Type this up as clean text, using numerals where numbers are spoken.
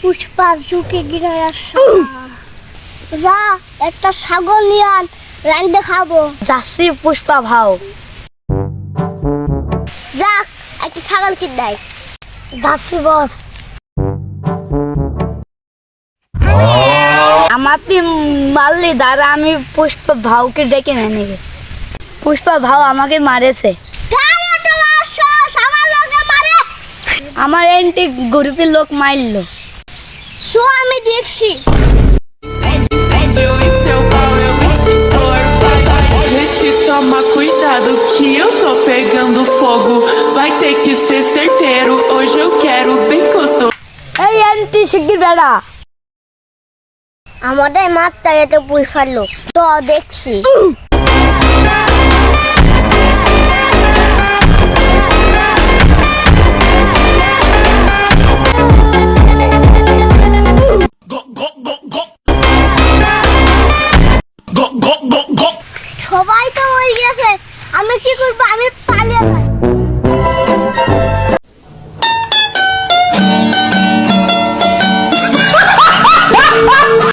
পুষ্পা ঝুঁকে গিয়ে আসছে। যা একটা ছাগল নিয়ে আন, রান্দে খাবো। যাচ্ছি পুষ্পা ভাও। যাক একটা ছাগল কি দেয়। যাচ্ছি বস। আমার তুই মারলি, দাঁড়া আমি পুষ্পা ভাউকে ডেকে নেই। পুষ্পা ভাও আমাকে মারেছে। আমার এন্টি গ্রুপের লোক মারলো। শো আমি দেখছি। Toma cuidado que eu tô pegando fogo. Vai ter que ser certeiro. Hoje eu quero bem gostoso. এই এন্টি শিগগির বেড়া। আমাদের মাঠটা এত পুষ্পার লোক তো দেখছি। সবাই তো হয়ে গেছে, আমি কি করবো? আমি